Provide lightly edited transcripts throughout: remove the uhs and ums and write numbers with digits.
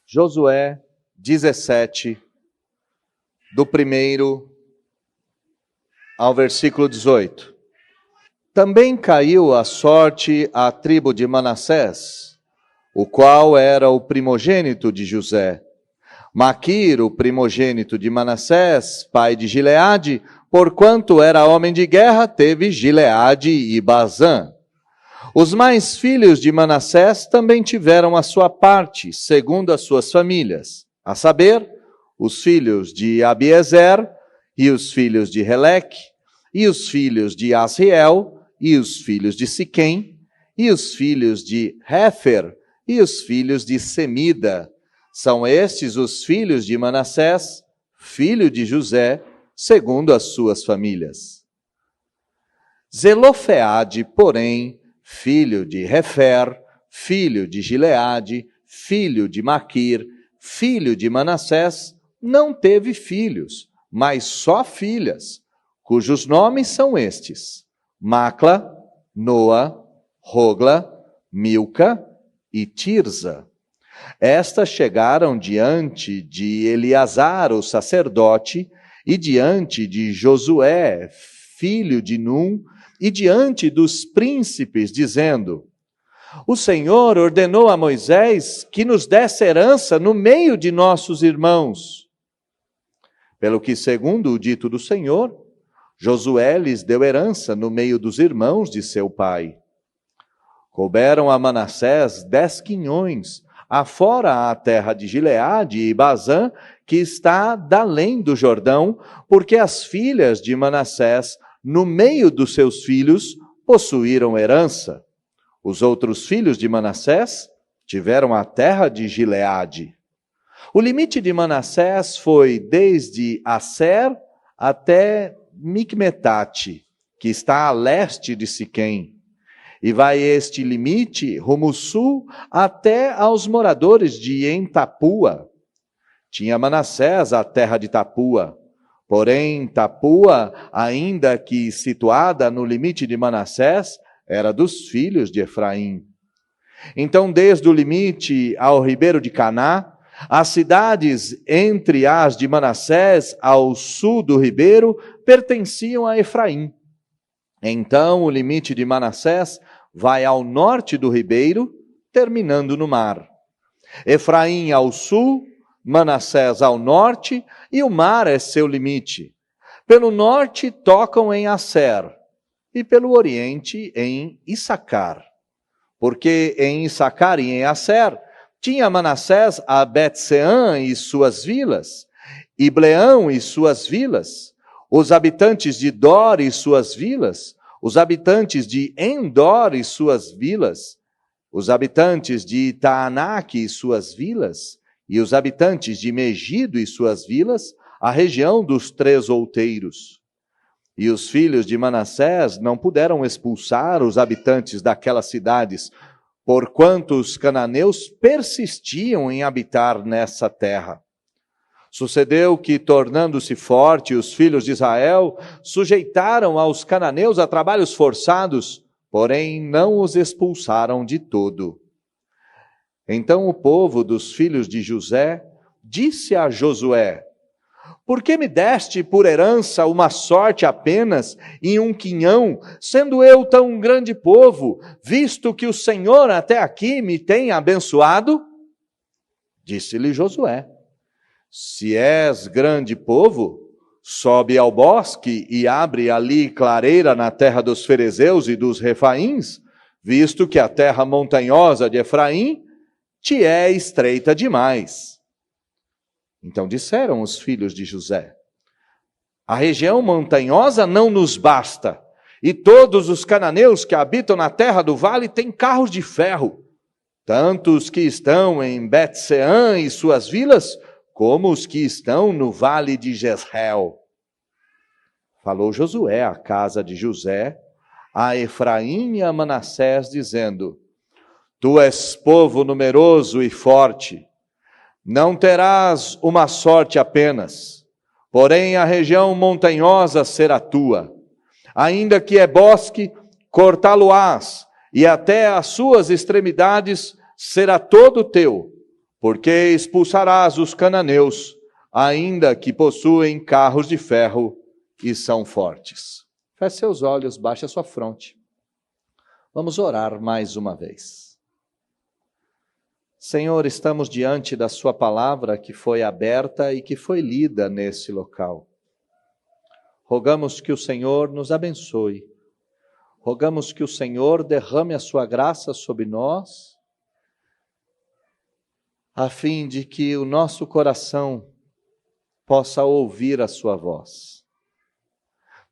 Josué 17, do 1º ao versículo 18. Também caiu a sorte à tribo de Manassés, o qual era o primogênito de José. Maquir, o primogênito de Manassés, pai de Gileade, porquanto era homem de guerra, teve Gileade e Bazã. Os mais filhos de Manassés também tiveram a sua parte, segundo as suas famílias, a saber, os filhos de Abiezer, e os filhos de Heleque, e os filhos de Asriel, e os filhos de Siquém, e os filhos de Hefer, e os filhos de Semida. São estes os filhos de Manassés, filho de José, segundo as suas famílias. Zelofeade, porém, filho de Hefer, filho de Gileade, filho de Maquir, filho de Manassés, não teve filhos, mas só filhas, cujos nomes são estes: Macla, Noa, Rogla, Milca e Tirza. Estas chegaram diante de Eleazar, o sacerdote, e diante de Josué, filho de Num, e diante dos príncipes, dizendo: O Senhor ordenou a Moisés que nos desse herança no meio de nossos irmãos. Pelo que, segundo o dito do Senhor, Josué lhes deu herança no meio dos irmãos de seu pai. Couberam a Manassés 10 quinhões, afora a terra de Gileade e Bazã, que está dalém do Jordão, porque as filhas de Manassés, no meio dos seus filhos, possuíram herança. Os outros filhos de Manassés tiveram a terra de Gileade. O limite de Manassés foi desde Aser até Micmetate, que está a leste de Siquém. E vai este limite rumo sul até aos moradores de Entapua. Tinha Manassés a terra de Tapua. Porém, Tapua, ainda que situada no limite de Manassés, era dos filhos de Efraim. Então, desde o limite ao ribeiro de Caná, as cidades entre as de Manassés ao sul do ribeiro pertenciam a Efraim. Então, o limite de Manassés vai ao norte do ribeiro, terminando no mar. Efraim ao sul, Manassés ao norte, e o mar é seu limite. Pelo norte tocam em Aser, e pelo oriente em Issacar. Porque em Issacar e em Aser tinha Manassés a Bet-Seã e suas vilas, Ibleão e suas vilas, os habitantes de Dor e suas vilas, os habitantes de Endor e suas vilas, os habitantes de Taanaque e suas vilas, e os habitantes de Megido e suas vilas, a região dos 3 outeiros. E os filhos de Manassés não puderam expulsar os habitantes daquelas cidades, porquanto os cananeus persistiam em habitar nessa terra. Sucedeu que, tornando-se forte, os filhos de Israel sujeitaram aos cananeus a trabalhos forçados, porém não os expulsaram de todo. Então o povo dos filhos de José disse a Josué: Por que me deste por herança uma sorte apenas em um quinhão, sendo eu tão grande povo, visto que o Senhor até aqui me tem abençoado? Disse-lhe Josué: Se és grande povo, sobe ao bosque e abre ali clareira na terra dos ferezeus e dos refaíns, visto que a terra montanhosa de Efraim te é estreita demais. Então disseram os filhos de José: A região montanhosa não nos basta, e todos os cananeus que habitam na terra do vale têm carros de ferro, tanto os que estão em Bet-Seã e suas vilas, como os que estão no vale de Jezreel. Falou Josué à casa de José, a Efraim e a Manassés, dizendo: Tu és povo numeroso e forte, não terás uma sorte apenas, porém a região montanhosa será tua. Ainda que é bosque, cortá-lo-ás, e até as suas extremidades será todo teu. Porque expulsarás os cananeus, ainda que possuem carros de ferro e são fortes. Feche seus olhos, baixe a sua fronte. Vamos orar mais uma vez. Senhor, estamos diante da sua palavra que foi aberta e que foi lida nesse local. Rogamos que o Senhor nos abençoe. Rogamos que o Senhor derrame a sua graça sobre nós, a fim de que o nosso coração possa ouvir a sua voz.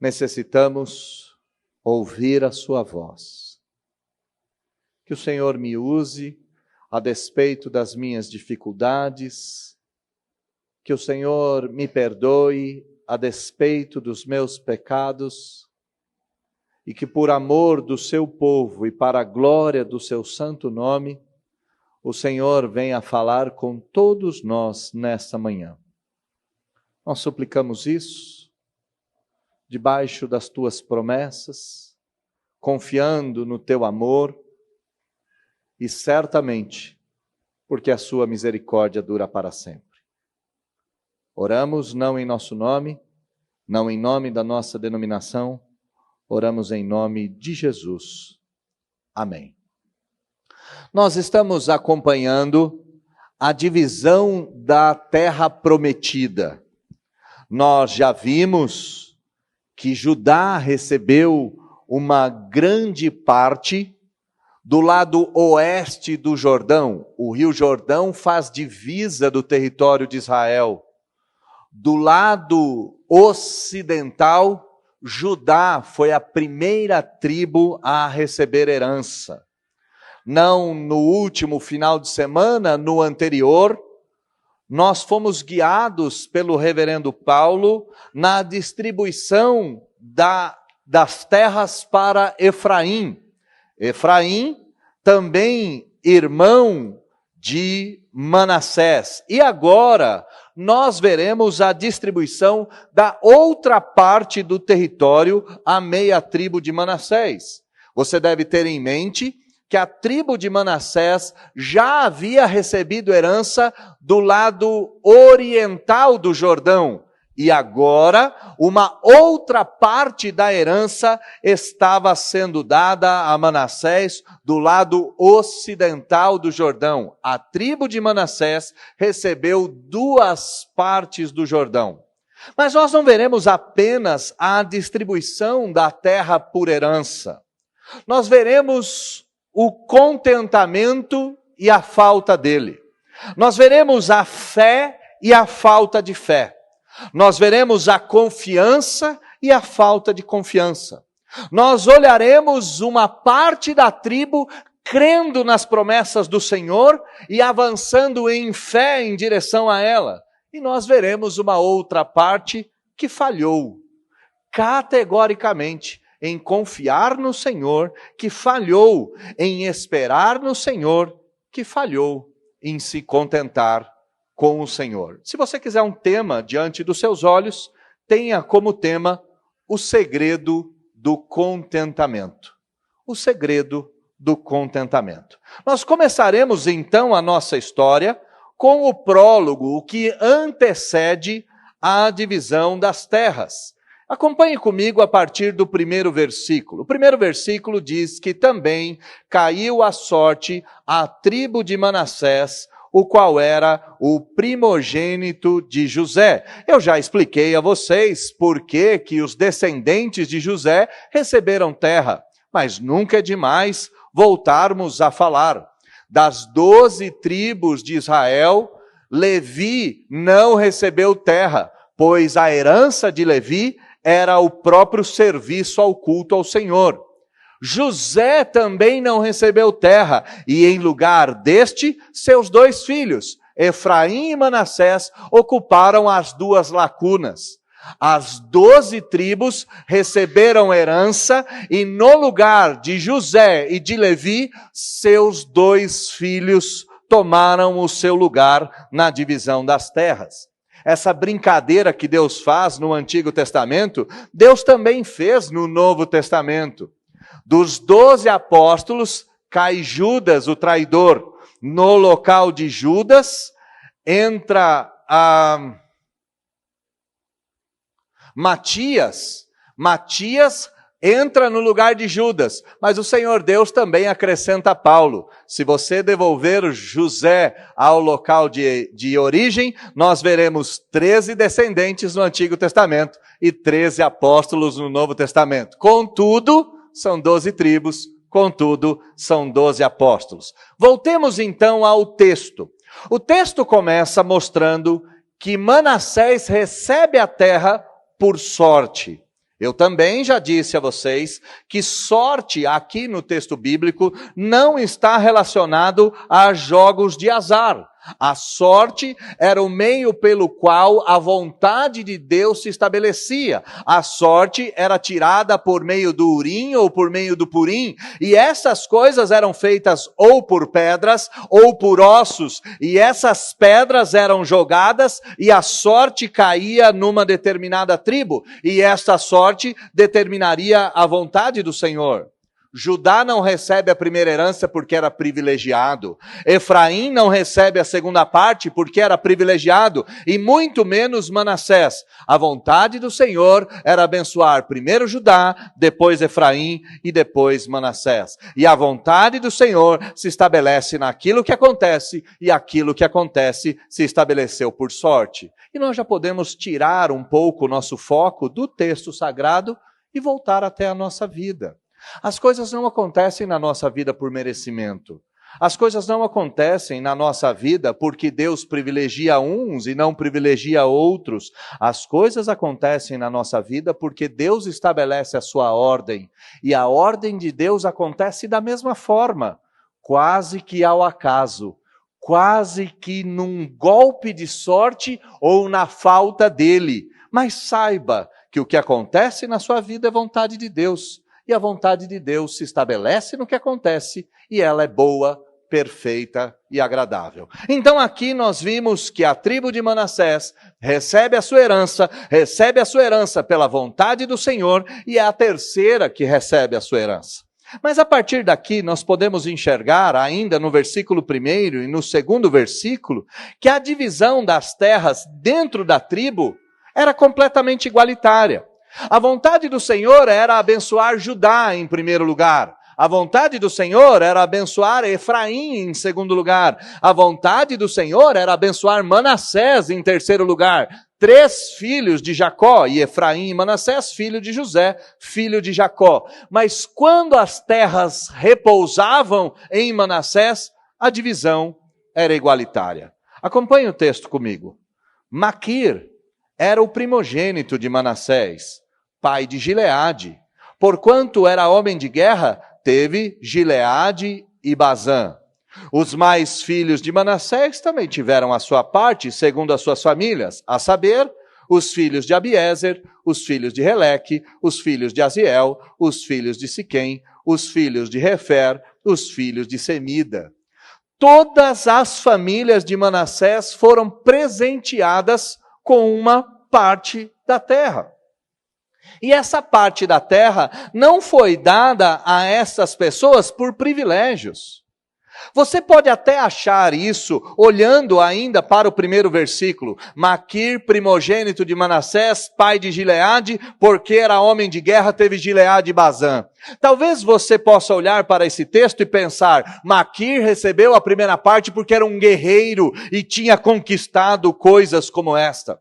Necessitamos ouvir a sua voz. Que o Senhor me use a despeito das minhas dificuldades, que o Senhor me perdoe a despeito dos meus pecados, e que por amor do seu povo e para a glória do seu santo nome, o Senhor venha falar com todos nós nesta manhã. Nós suplicamos isso, debaixo das tuas promessas, confiando no teu amor, e certamente, porque a sua misericórdia dura para sempre. Oramos não em nosso nome, não em nome da nossa denominação, oramos em nome de Jesus. Amém. Nós estamos acompanhando a divisão da terra prometida. Nós já vimos que Judá recebeu uma grande parte do lado oeste do Jordão. O rio Jordão faz divisa do território de Israel. Do lado ocidental, Judá foi a primeira tribo a receber herança. Não no último final de semana, no anterior, nós fomos guiados pelo reverendo Paulo na distribuição das terras para Efraim. Efraim, também irmão de Manassés. E agora nós veremos a distribuição da outra parte do território, a meia tribo de Manassés. Você deve ter em mente que a tribo de Manassés já havia recebido herança do lado oriental do Jordão. E agora, uma outra parte da herança estava sendo dada a Manassés do lado ocidental do Jordão. A tribo de Manassés recebeu 2 partes do Jordão. Mas nós não veremos apenas a distribuição da terra por herança. Nós veremos o contentamento e a falta dele. Nós veremos a fé e a falta de fé. Nós veremos a confiança e a falta de confiança. Nós olharemos uma parte da tribo crendo nas promessas do Senhor e avançando em fé em direção a ela. E nós veremos uma outra parte que falhou categoricamente em confiar no Senhor, que falhou em esperar no Senhor, que falhou em se contentar com o Senhor. Se você quiser um tema diante dos seus olhos, tenha como tema o segredo do contentamento. O segredo do contentamento. Nós começaremos então a nossa história com o prólogo, o que antecede a divisão das terras. Acompanhe comigo a partir do 1º versículo. O 1º versículo diz que também caiu a sorte à tribo de Manassés, o qual era o primogênito de José. Eu já expliquei a vocês por que os descendentes de José receberam terra, mas nunca é demais voltarmos a falar. Das 12 tribos de Israel, Levi não recebeu terra, pois a herança de Levi era o próprio serviço ao culto ao Senhor. José também não recebeu terra, e em lugar deste, seus 2 filhos, Efraim e Manassés, ocuparam as 2 lacunas. As 12 tribos receberam herança, e no lugar de José e de Levi, seus 2 filhos tomaram o seu lugar na divisão das terras. Essa brincadeira que Deus faz no Antigo Testamento, Deus também fez no Novo Testamento. Dos 12 apóstolos, cai Judas, o traidor. No local de Judas, entra Matias. Matias entra no lugar de Judas, mas o Senhor Deus também acrescenta Paulo. Se você devolver José ao local de origem, nós veremos 13 descendentes no Antigo Testamento e 13 apóstolos no Novo Testamento. Contudo, são 12 tribos, contudo, são 12 apóstolos. Voltemos então ao texto. O texto começa mostrando que Manassés recebe a terra por sorte. Eu também já disse a vocês que sorte aqui no texto bíblico não está relacionado a jogos de azar. A sorte era o meio pelo qual a vontade de Deus se estabelecia. A sorte era tirada por meio do Urim ou por meio do Purim. E essas coisas eram feitas ou por pedras ou por ossos. E essas pedras eram jogadas e a sorte caía numa determinada tribo. E essa sorte determinaria a vontade do Senhor. Judá não recebe a primeira herança porque era privilegiado. Efraim não recebe a segunda parte porque era privilegiado. E muito menos Manassés. A vontade do Senhor era abençoar primeiro Judá, depois Efraim e depois Manassés. E a vontade do Senhor se estabelece naquilo que acontece, e aquilo que acontece se estabeleceu por sorte. E nós já podemos tirar um pouco o nosso foco do texto sagrado e voltar até a nossa vida. As coisas não acontecem na nossa vida por merecimento. As coisas não acontecem na nossa vida porque Deus privilegia uns e não privilegia outros. As coisas acontecem na nossa vida porque Deus estabelece a sua ordem. E a ordem de Deus acontece da mesma forma, quase que ao acaso, quase que num golpe de sorte ou na falta dele. Mas saiba que o que acontece na sua vida é vontade de Deus. E a vontade de Deus se estabelece no que acontece, e ela é boa, perfeita e agradável. Então aqui nós vimos que a tribo de Manassés recebe a sua herança pela vontade do Senhor, e é a terceira que recebe a sua herança. Mas a partir daqui nós podemos enxergar, ainda no versículo 1 e no segundo versículo, que a divisão das terras dentro da tribo era completamente igualitária. A vontade do Senhor era abençoar Judá em primeiro lugar. A vontade do Senhor era abençoar Efraim em segundo lugar. A vontade do Senhor era abençoar Manassés em terceiro lugar. 3 filhos de Jacó, e Efraim e Manassés, filho de José, filho de Jacó. Mas quando as terras repousavam em Manassés, a divisão era igualitária. Acompanhe o texto comigo. Maquir era o primogênito de Manassés, pai de Gileade. Porquanto era homem de guerra, teve Gileade e Bazã. Os mais filhos de Manassés também tiveram a sua parte, segundo as suas famílias, a saber, os filhos de Abiezer, os filhos de Releque, os filhos de Aziel, os filhos de Siquém, os filhos de Refer, os filhos de Semida. Todas as famílias de Manassés foram presenteadas com uma parte da terra. E essa parte da terra não foi dada a essas pessoas por privilégios. Você pode até achar isso olhando ainda para o primeiro versículo. Maquir, primogênito de Manassés, pai de Gileade, porque era homem de guerra, teve Gileade e Bazã. Talvez você possa olhar para esse texto e pensar, Maquir recebeu a primeira parte porque era um guerreiro e tinha conquistado coisas como esta.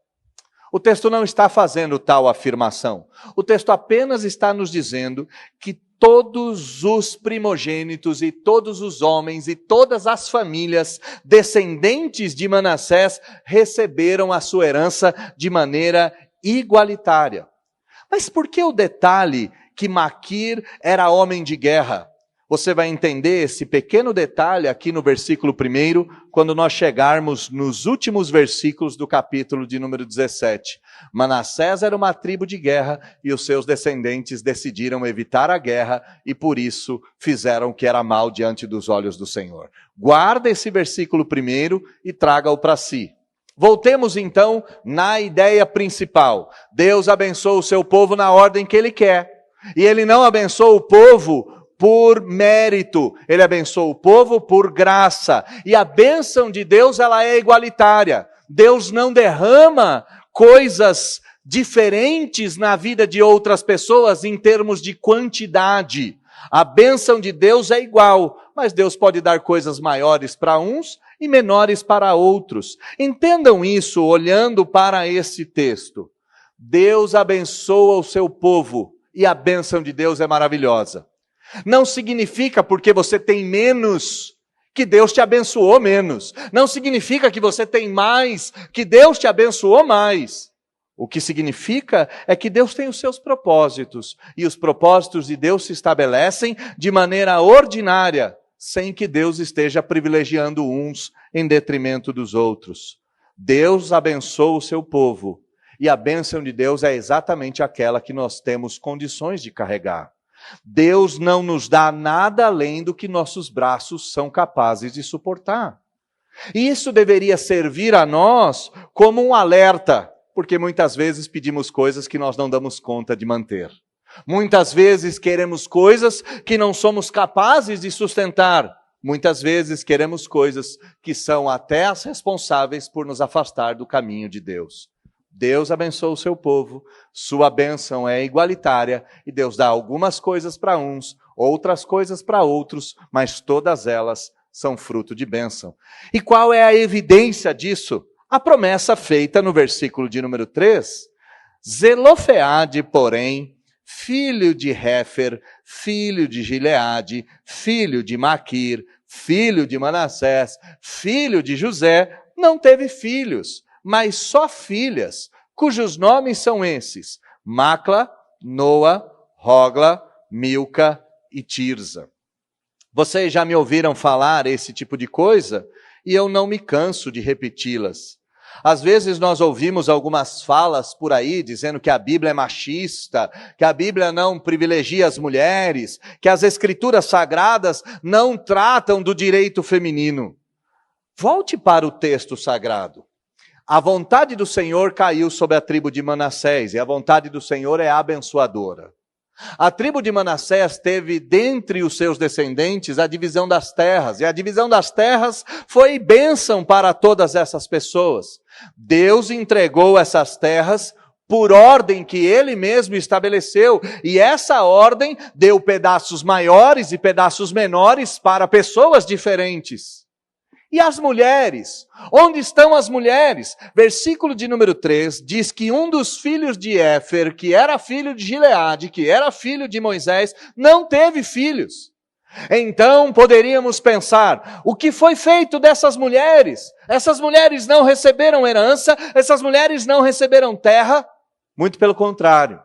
O texto não está fazendo tal afirmação. O texto apenas está nos dizendo que todos os primogênitos e todos os homens e todas as famílias descendentes de Manassés receberam a sua herança de maneira igualitária. Mas por que o detalhe que Maquir era homem de guerra? Você vai entender esse pequeno detalhe aqui no versículo 1, quando nós chegarmos nos últimos versículos do capítulo de número 17. Manassés era uma tribo de guerra e os seus descendentes decidiram evitar a guerra e por isso fizeram o que era mal diante dos olhos do Senhor. Guarda esse versículo 1 e traga-o para si. Voltemos então na ideia principal. Deus abençoa o seu povo na ordem que Ele quer. E Ele não abençoa o povo por mérito. Ele abençoa o povo por graça. E a bênção de Deus, ela é igualitária. Deus não derrama coisas diferentes na vida de outras pessoas em termos de quantidade. A bênção de Deus é igual, mas Deus pode dar coisas maiores para uns e menores para outros. Entendam isso olhando para esse texto. Deus abençoa o seu povo e a bênção de Deus é maravilhosa. Não significa porque você tem menos que Deus te abençoou menos. Não significa que você tem mais que Deus te abençoou mais. O que significa é que Deus tem os seus propósitos, e os propósitos de Deus se estabelecem de maneira ordinária, sem que Deus esteja privilegiando uns em detrimento dos outros. Deus abençoa o seu povo, e a bênção de Deus é exatamente aquela que nós temos condições de carregar. Deus não nos dá nada além do que nossos braços são capazes de suportar. E isso deveria servir a nós como um alerta, porque muitas vezes pedimos coisas que nós não damos conta de manter. Muitas vezes queremos coisas que não somos capazes de sustentar. Muitas vezes queremos coisas que são até as responsáveis por nos afastar do caminho de Deus. Deus abençoa o seu povo, sua bênção é igualitária e Deus dá algumas coisas para uns, outras coisas para outros, mas todas elas são fruto de bênção. E qual é a evidência disso? A promessa feita no versículo de número 3, Zelofeade, porém, filho de Réfer, filho de Gileade, filho de Maquir, filho de Manassés, filho de José, não teve filhos, mas só filhas, cujos nomes são esses: Macla, Noa, Hogla, Milca e Tirza. Vocês já me ouviram falar esse tipo de coisa e eu não me canso de repeti-las. Às vezes nós ouvimos algumas falas por aí dizendo que a Bíblia é machista, que a Bíblia não privilegia as mulheres, que as escrituras sagradas não tratam do direito feminino. Volte para o texto sagrado. A vontade do Senhor caiu sobre a tribo de Manassés, e a vontade do Senhor é abençoadora. A tribo de Manassés teve dentre os seus descendentes a divisão das terras, e a divisão das terras foi bênção para todas essas pessoas. Deus entregou essas terras por ordem que Ele mesmo estabeleceu, e essa ordem deu pedaços maiores e pedaços menores para pessoas diferentes. E as mulheres? Onde estão as mulheres? Versículo de número 3 diz que um dos filhos de Éfer, que era filho de Gileade, que era filho de Moisés, não teve filhos. Então poderíamos pensar, o que foi feito dessas mulheres? Essas mulheres não receberam herança, essas mulheres não receberam terra? Muito pelo contrário.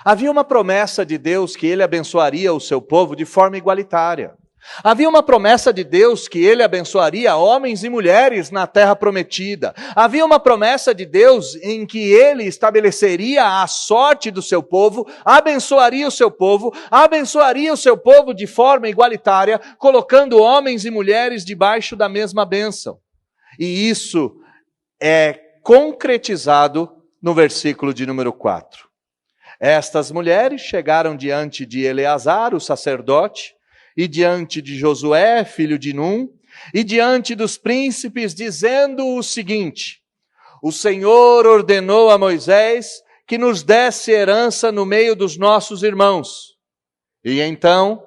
Havia uma promessa de Deus que Ele abençoaria o seu povo de forma igualitária. Havia uma promessa de Deus que Ele abençoaria homens e mulheres na terra prometida. Havia uma promessa de Deus em que Ele estabeleceria a sorte do seu povo, abençoaria o seu povo de forma igualitária, colocando homens e mulheres debaixo da mesma bênção. E isso é concretizado no versículo de número 4. Estas mulheres chegaram diante de Eleazar, o sacerdote, e diante de Josué, filho de Num, e diante dos príncipes, dizendo o seguinte: o Senhor ordenou a Moisés que nos desse herança no meio dos nossos irmãos. E então,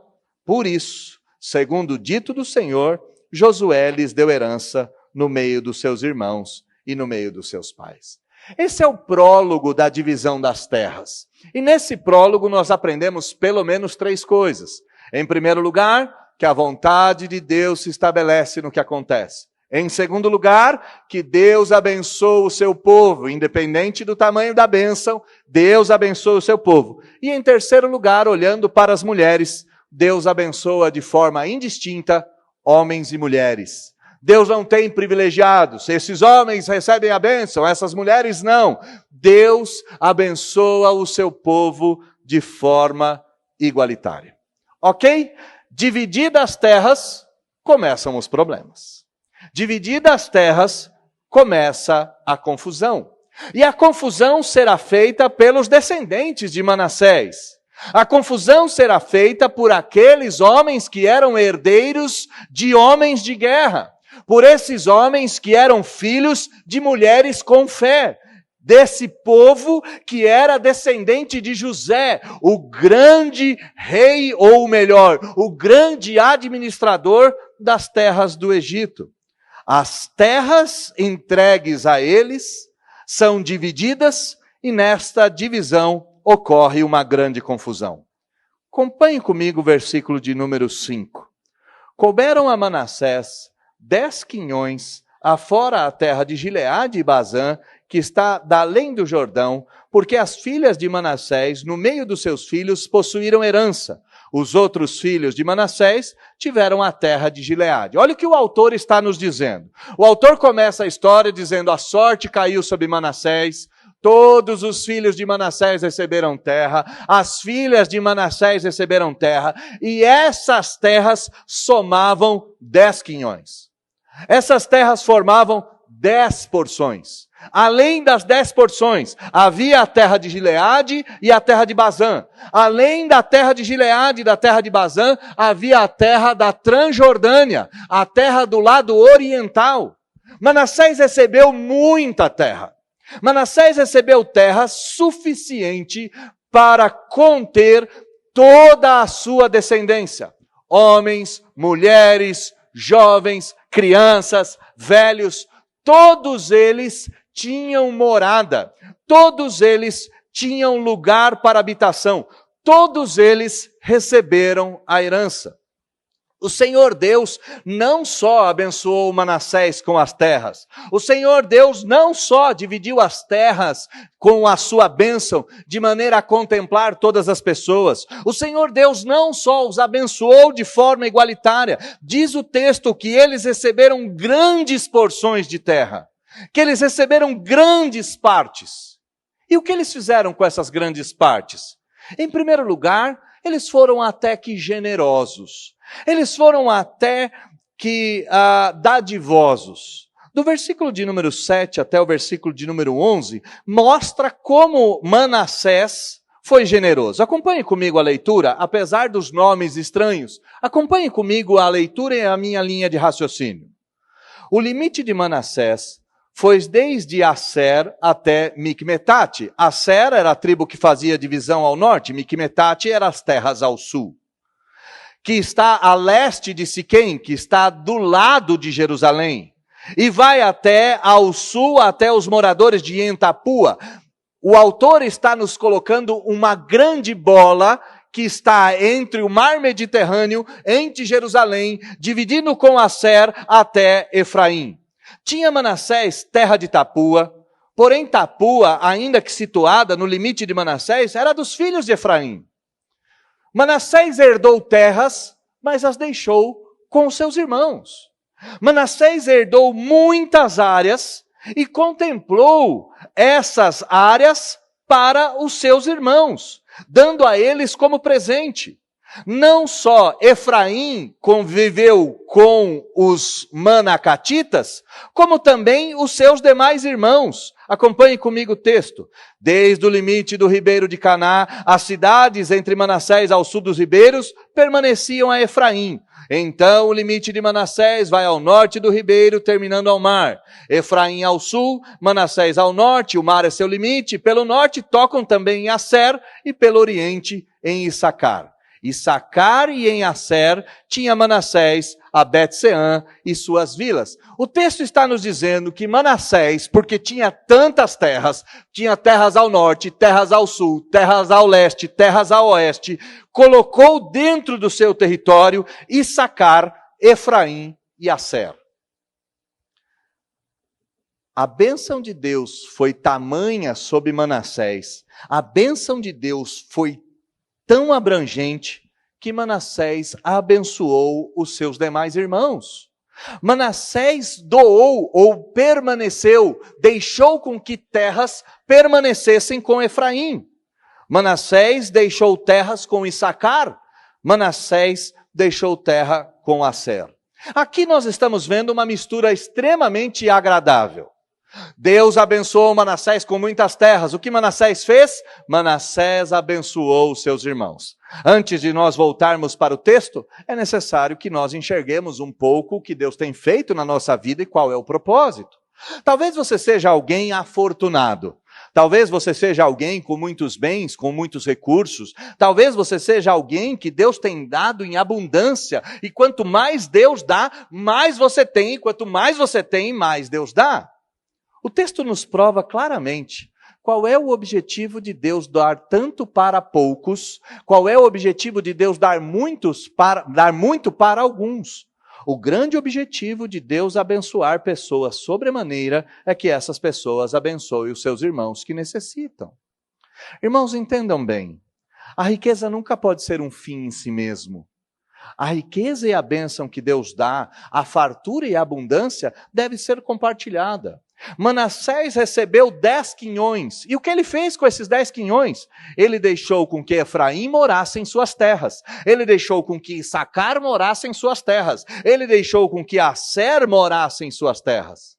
por isso, segundo o dito do Senhor, Josué lhes deu herança no meio dos seus irmãos e no meio dos seus pais. Esse é o prólogo da divisão das terras. E nesse prólogo nós aprendemos pelo menos 3 coisas. Em primeiro lugar, que a vontade de Deus se estabelece no que acontece. Em segundo lugar, que Deus abençoa o seu povo, independente do tamanho da bênção, Deus abençoa o seu povo. E em terceiro lugar, olhando para as mulheres, Deus abençoa de forma indistinta homens e mulheres. Deus não tem privilegiados, esses homens recebem a bênção, essas mulheres não. Deus abençoa o seu povo de forma igualitária. Ok? Divididas as terras, começam os problemas. Divididas as terras, começa a confusão. E a confusão será feita pelos descendentes de Manassés. A confusão será feita por aqueles homens que eram herdeiros de homens de guerra, por esses homens que eram filhos de mulheres com fé, desse povo que era descendente de José, o grande rei, ou melhor, o grande administrador das terras do Egito. As terras entregues a eles são divididas e nesta divisão ocorre uma grande confusão. Acompanhe comigo o versículo de número 5. Couberam a Manassés 10 quinhões afora a terra de Gileade e Bazã, que está da além do Jordão, porque as filhas de Manassés, no meio dos seus filhos, possuíram herança. Os outros filhos de Manassés tiveram a terra de Gileade. Olha o que o autor está nos dizendo. O autor começa a história dizendo: a sorte caiu sobre Manassés, todos os filhos de Manassés receberam terra, as filhas de Manassés receberam terra, e essas terras somavam 10 quinhões. Essas terras formavam 10 porções. Além das 10 porções, havia a terra de Gileade e a terra de Bazã. Além da terra de Gileade e da terra de Bazã, havia a terra da Transjordânia, a terra do lado oriental. Manassés recebeu muita terra. Manassés recebeu terra suficiente para conter toda a sua descendência. Homens, mulheres, jovens, crianças, velhos, todos eles tinham morada, todos eles tinham lugar para habitação, todos eles receberam a herança. O Senhor Deus não só abençoou Manassés com as terras, o Senhor Deus não só dividiu as terras com a sua bênção, de maneira a contemplar todas as pessoas, o Senhor Deus não só os abençoou de forma igualitária, diz o texto que eles receberam grandes porções de terra, que eles receberam grandes partes. E o que eles fizeram com essas grandes partes? Em primeiro lugar, eles foram até que generosos. Eles foram até que dadivosos. Do versículo de número 7 até o versículo de número 11, mostra como Manassés foi generoso. Acompanhe comigo a leitura, apesar dos nomes estranhos. Acompanhe comigo a leitura e a minha linha de raciocínio. O limite de Manassés foi desde Aser até Micmetate. Aser era a tribo que fazia divisão ao norte, Micmetate era as terras ao sul, que está a leste de Siquém, que está do lado de Jerusalém, e vai até ao sul, até os moradores de Entapua. O autor está nos colocando uma grande bola que está entre o mar Mediterrâneo, entre Jerusalém, dividindo com Aser até Efraim. Tinha Manassés terra de Tapua, porém Tapua, ainda que situada no limite de Manassés, era dos filhos de Efraim. Manassés herdou terras, mas as deixou com seus irmãos. Manassés herdou muitas áreas e contemplou essas áreas para os seus irmãos, dando a eles como presente. Não só Efraim conviveu com os manacatitas, como também os seus demais irmãos. Acompanhe comigo o texto. Desde o limite do ribeiro de Caná, as cidades entre Manassés ao sul dos ribeiros permaneciam a Efraim. Então o limite de Manassés vai ao norte do ribeiro, terminando ao mar. Efraim ao sul, Manassés ao norte, o mar é seu limite. Pelo norte tocam também em Aser e pelo oriente em Issacar. Issacar e em Aser tinha Manassés a Bet-Seã e suas vilas. O texto está nos dizendo que Manassés, porque tinha tantas terras, tinha terras ao norte, terras ao sul, terras ao leste, terras ao oeste, colocou dentro do seu território Issacar, Efraim e Aser. A bênção de Deus foi tamanha sobre Manassés, a bênção de Deus foi tão abrangente que Manassés abençoou os seus demais irmãos. Manassés doou ou permaneceu, deixou com que terras permanecessem com Efraim. Manassés deixou terras com Issacar. Manassés deixou terra com Aser. Aqui nós estamos vendo uma mistura extremamente agradável. Deus abençoou Manassés com muitas terras. O que Manassés fez? Manassés abençoou os seus irmãos. Antes de nós voltarmos para o texto, é necessário que nós enxerguemos um pouco o que Deus tem feito na nossa vida e qual é o propósito. Talvez você seja alguém afortunado. Talvez você seja alguém com muitos bens, com muitos recursos. Talvez você seja alguém que Deus tem dado em abundância. E quanto mais Deus dá, mais você tem. E quanto mais você tem, mais Deus dá. O texto nos prova claramente qual é o objetivo de Deus dar tanto para poucos, qual é o objetivo de Deus dar muito para alguns. O grande objetivo de Deus abençoar pessoas sobremaneira é que essas pessoas abençoem os seus irmãos que necessitam. Irmãos, entendam bem, a riqueza nunca pode ser um fim em si mesmo. A riqueza e a bênção que Deus dá, a fartura e a abundância, deve ser compartilhada. Manassés recebeu 10 quinhões. E o que ele fez com esses 10 quinhões? Ele deixou com que Efraim morasse em suas terras. Ele deixou com que Issacar morasse em suas terras. Ele deixou com que Asser morasse em suas terras.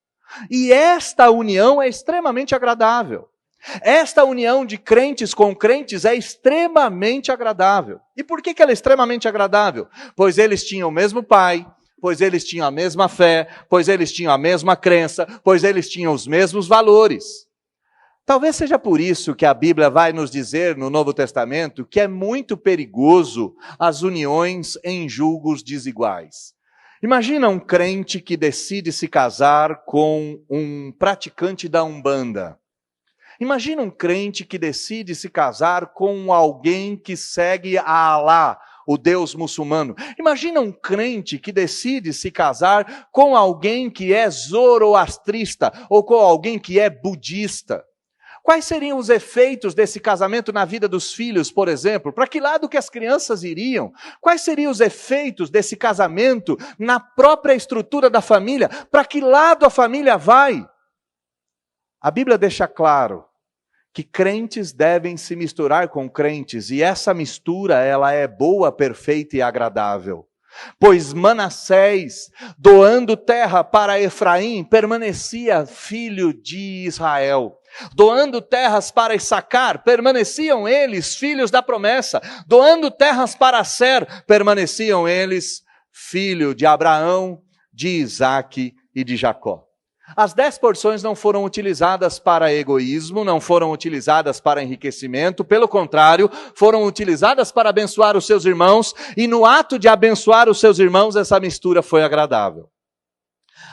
E esta união é extremamente agradável. Esta união de crentes com crentes é extremamente agradável. E por que ela é extremamente agradável? Pois eles tinham o mesmo pai, pois eles tinham a mesma fé, pois eles tinham a mesma crença, pois eles tinham os mesmos valores. Talvez seja por isso que a Bíblia vai nos dizer no Novo Testamento que é muito perigoso as uniões em julgos desiguais. Imagina um crente que decide se casar com um praticante da Umbanda. Imagina um crente que decide se casar com alguém que segue a Alá, o Deus muçulmano. Imagina um crente que decide se casar com alguém que é zoroastrista ou com alguém que é budista. Quais seriam os efeitos desse casamento na vida dos filhos, por exemplo? Para que lado que as crianças iriam? Quais seriam os efeitos desse casamento na própria estrutura da família? Para que lado a família vai? A Bíblia deixa claro que crentes devem se misturar com crentes, e essa mistura, ela é boa, perfeita e agradável. Pois Manassés, doando terra para Efraim, permanecia filho de Israel. Doando terras para Issacar, permaneciam eles filhos da promessa. Doando terras para Asser, permaneciam eles filho de Abraão, de Isaque e de Jacó. As 10 porções não foram utilizadas para egoísmo, não foram utilizadas para enriquecimento, pelo contrário, foram utilizadas para abençoar os seus irmãos, e no ato de abençoar os seus irmãos, essa mistura foi agradável.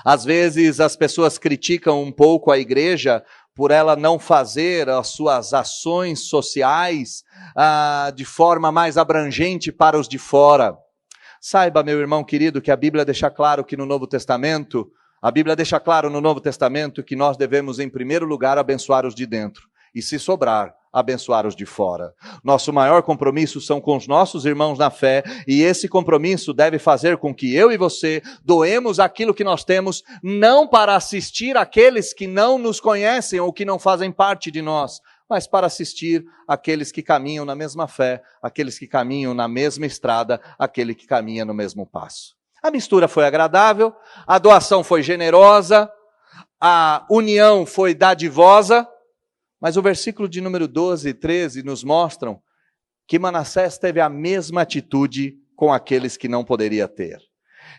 Às vezes as pessoas criticam um pouco a igreja por ela não fazer as suas ações sociais de forma mais abrangente para os de fora. Saiba, meu irmão querido, que a Bíblia deixa claro que no Novo Testamento, que nós devemos, em primeiro lugar, abençoar os de dentro. E se sobrar, abençoar os de fora. Nosso maior compromisso são com os nossos irmãos na fé, e esse compromisso deve fazer com que eu e você doemos aquilo que nós temos, não para assistir aqueles que não nos conhecem ou que não fazem parte de nós, mas para assistir aqueles que caminham na mesma fé, aqueles que caminham na mesma estrada, aquele que caminha no mesmo passo. A mistura foi agradável, a doação foi generosa, a união foi dadivosa, mas o versículo de número 12 e 13 nos mostram que Manassés teve a mesma atitude com aqueles que não poderia ter.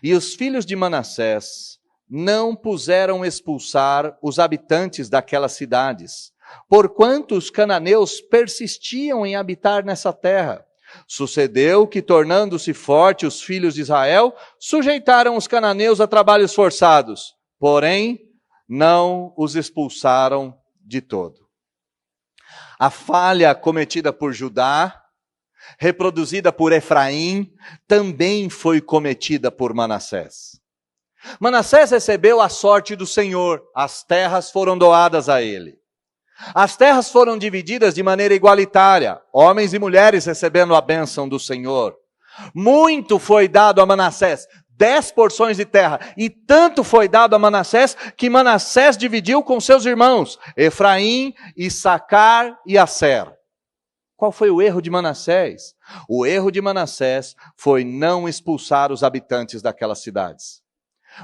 E os filhos de Manassés não puseram expulsar os habitantes daquelas cidades, porquanto os cananeus persistiam em habitar nessa terra. Sucedeu que, tornando-se forte os filhos de Israel, sujeitaram os cananeus a trabalhos forçados, porém não os expulsaram de todo. A falha cometida por Judá, reproduzida por Efraim, também foi cometida por Manassés. Manassés recebeu a sorte do Senhor, as terras foram doadas a ele. As terras foram divididas de maneira igualitária, homens e mulheres recebendo a bênção do Senhor. Muito foi dado a Manassés, 10 porções de terra, e tanto foi dado a Manassés, que Manassés dividiu com seus irmãos, Efraim, Issacar e Asser. Qual foi o erro de Manassés? O erro de Manassés foi não expulsar os habitantes daquelas cidades.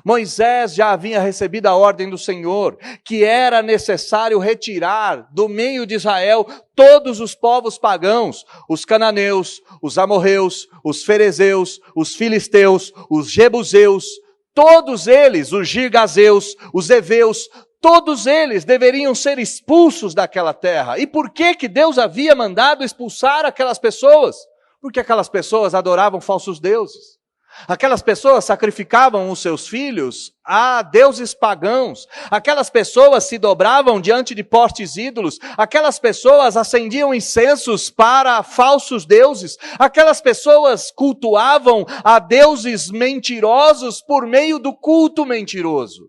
Moisés já havia recebido a ordem do Senhor, que era necessário retirar do meio de Israel todos os povos pagãos, os cananeus, os amorreus, os ferezeus, os filisteus, os jebuseus, todos eles, os girgazeus, os heveus, todos eles deveriam ser expulsos daquela terra. E por que Deus havia mandado expulsar aquelas pessoas? Porque aquelas pessoas adoravam falsos deuses. Aquelas pessoas sacrificavam os seus filhos a deuses pagãos. Aquelas pessoas se dobravam diante de postes ídolos. Aquelas pessoas acendiam incensos para falsos deuses. Aquelas pessoas cultuavam a deuses mentirosos por meio do culto mentiroso.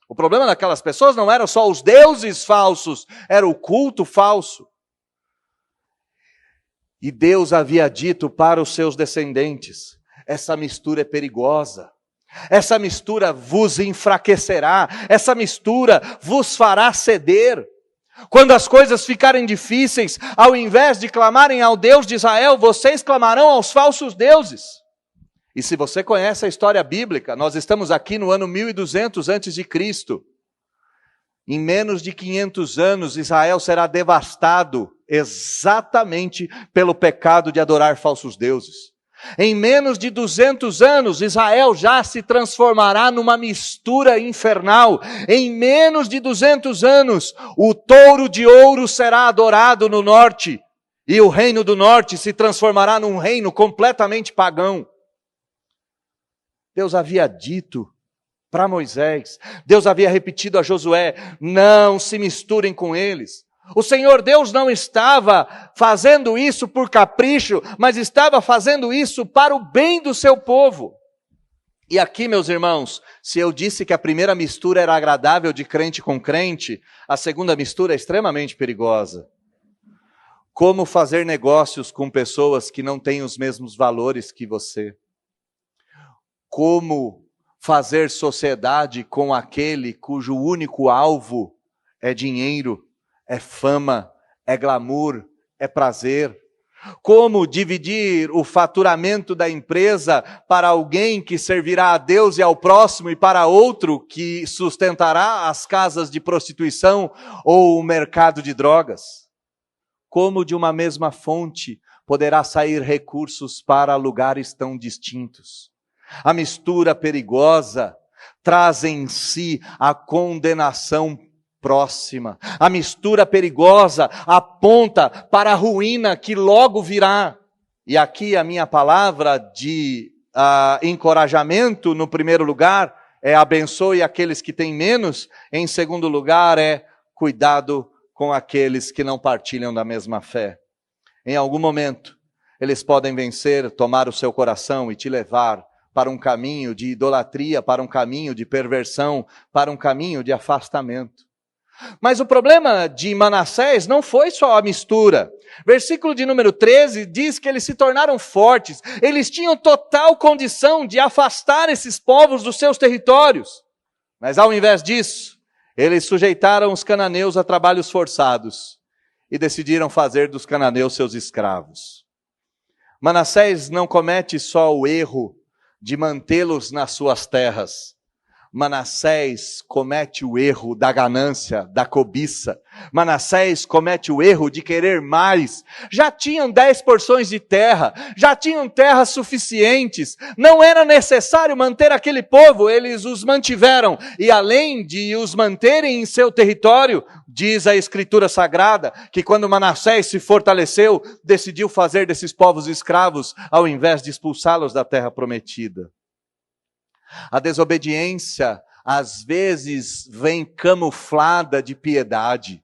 O problema daquelas pessoas não eram só os deuses falsos, era o culto falso. E Deus havia dito para os seus descendentes: essa mistura é perigosa, essa mistura vos enfraquecerá, essa mistura vos fará ceder. Quando as coisas ficarem difíceis, ao invés de clamarem ao Deus de Israel, vocês clamarão aos falsos deuses. E se você conhece a história bíblica, nós estamos aqui no ano 1200 a.C. Em menos de 500 anos, Israel será devastado exatamente pelo pecado de adorar falsos deuses. Em menos de 200 anos, Israel já se transformará numa mistura infernal. Em menos de 200 anos, o touro de ouro será adorado no norte. E o reino do norte se transformará num reino completamente pagão. Deus havia dito para Moisés, Deus havia repetido a Josué: não se misturem com eles. O Senhor Deus não estava fazendo isso por capricho, mas estava fazendo isso para o bem do seu povo. E aqui, meus irmãos, se eu disse que a primeira mistura era agradável de crente com crente, a segunda mistura é extremamente perigosa. Como fazer negócios com pessoas que não têm os mesmos valores que você? Como fazer sociedade com aquele cujo único alvo é dinheiro, é fama, é glamour, é prazer? Como dividir o faturamento da empresa para alguém que servirá a Deus e ao próximo e para outro que sustentará as casas de prostituição ou o mercado de drogas? Como de uma mesma fonte poderá sair recursos para lugares tão distintos? A mistura perigosa traz em si a condenação próxima. A mistura perigosa aponta para a ruína que logo virá. E aqui a minha palavra de encorajamento, no primeiro lugar, é abençoe aqueles que têm menos. Em segundo lugar, é cuidado com aqueles que não partilham da mesma fé. Em algum momento, eles podem vencer, tomar o seu coração e te levar para um caminho de idolatria, para um caminho de perversão, para um caminho de afastamento. Mas o problema de Manassés não foi só a mistura. Versículo de número 13 diz que eles se tornaram fortes. Eles tinham total condição de afastar esses povos dos seus territórios. Mas ao invés disso, eles sujeitaram os cananeus a trabalhos forçados e decidiram fazer dos cananeus seus escravos. Manassés não comete só o erro de mantê-los nas suas terras. Manassés comete o erro da ganância, da cobiça. Manassés comete o erro de querer mais. Já tinham 10 porções de terra, já tinham terras suficientes. Não era necessário manter aquele povo, eles os mantiveram. E além de os manterem em seu território, diz a Escritura Sagrada, que quando Manassés se fortaleceu, decidiu fazer desses povos escravos, ao invés de expulsá-los da terra prometida. A desobediência, às vezes, vem camuflada de piedade.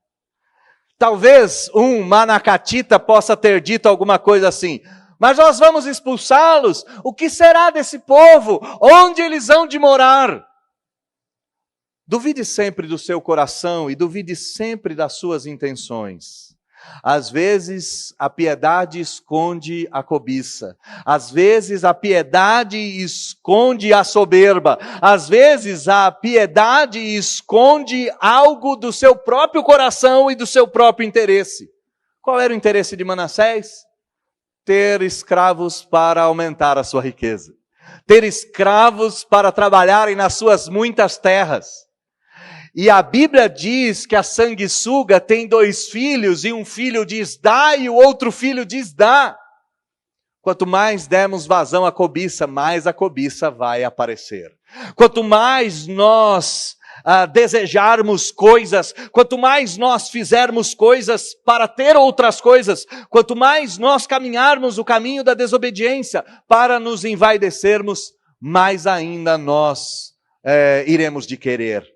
Talvez um manacatita possa ter dito alguma coisa assim: mas nós vamos expulsá-los, o que será desse povo? Onde eles hão de morar? Duvide sempre do seu coração e duvide sempre das suas intenções. Às vezes a piedade esconde a cobiça. Às vezes a piedade esconde a soberba. Às vezes a piedade esconde algo do seu próprio coração e do seu próprio interesse. Qual era o interesse de Manassés? Ter escravos para aumentar a sua riqueza. ter escravos para trabalharem nas suas muitas terras. E a Bíblia diz que a sanguessuga tem 2 filhos, e um filho diz dá e o outro filho diz dá. Quanto mais dermos vazão à cobiça, mais a cobiça vai aparecer. Quanto mais nós desejarmos coisas, quanto mais nós fizermos coisas para ter outras coisas, quanto mais nós caminharmos o caminho da desobediência para nos envaidecermos, mais ainda nós iremos de querer.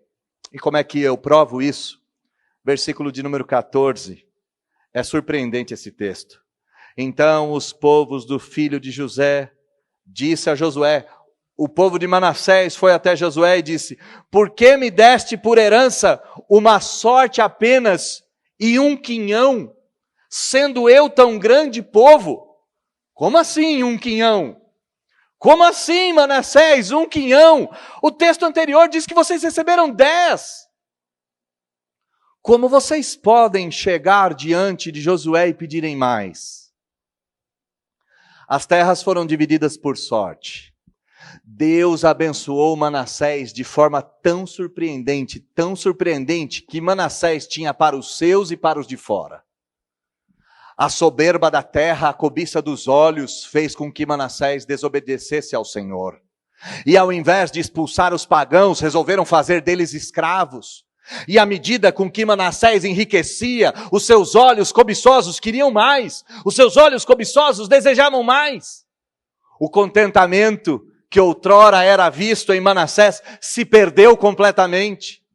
E como é que eu provo isso? Versículo de número 14. É surpreendente esse texto. Então os povos do filho de José disse a Josué, o povo de Manassés foi até Josué e disse, por que me deste por herança uma sorte apenas e um quinhão, sendo eu tão grande povo? Como assim um quinhão? Como assim, Manassés, um quinhão? O texto anterior diz que vocês receberam 10. Como vocês podem chegar diante de Josué e pedirem mais? As terras foram divididas por sorte. Deus abençoou Manassés de forma tão surpreendente, que Manassés tinha para os seus e para os de fora. A soberba da terra, a cobiça dos olhos, fez com que Manassés desobedecesse ao Senhor. E ao invés de expulsar os pagãos, resolveram fazer deles escravos. E à medida com que Manassés enriquecia, os seus olhos cobiçosos queriam mais. Os seus olhos cobiçosos desejavam mais. O contentamento que outrora era visto em Manassés se perdeu completamente.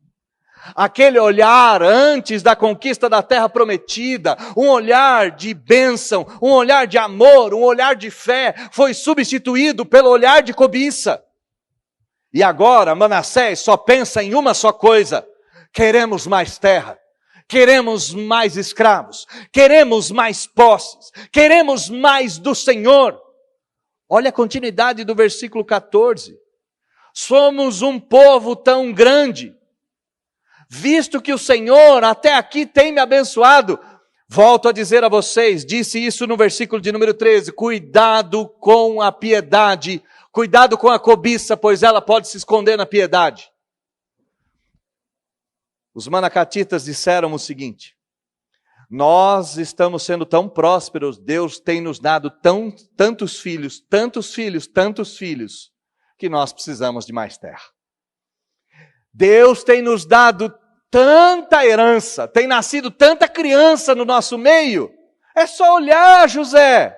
Aquele olhar antes da conquista da terra prometida, um olhar de bênção, um olhar de amor, um olhar de fé, foi substituído pelo olhar de cobiça. E agora Manassés só pensa em uma só coisa: queremos mais terra, queremos mais escravos, queremos mais posses, queremos mais do Senhor. Olha a continuidade do versículo 14. Somos um povo tão grande, visto que o Senhor até aqui tem me abençoado. Volto a dizer a vocês, disse isso no versículo de número 13, cuidado com a piedade, cuidado com a cobiça, pois ela pode se esconder na piedade. Os manacatitas disseram o seguinte: nós estamos sendo tão prósperos, Deus tem nos dado tantos filhos, que nós precisamos de mais terra. Deus tem nos dado tanta herança, tem nascido tanta criança no nosso meio. É só olhar, Josué,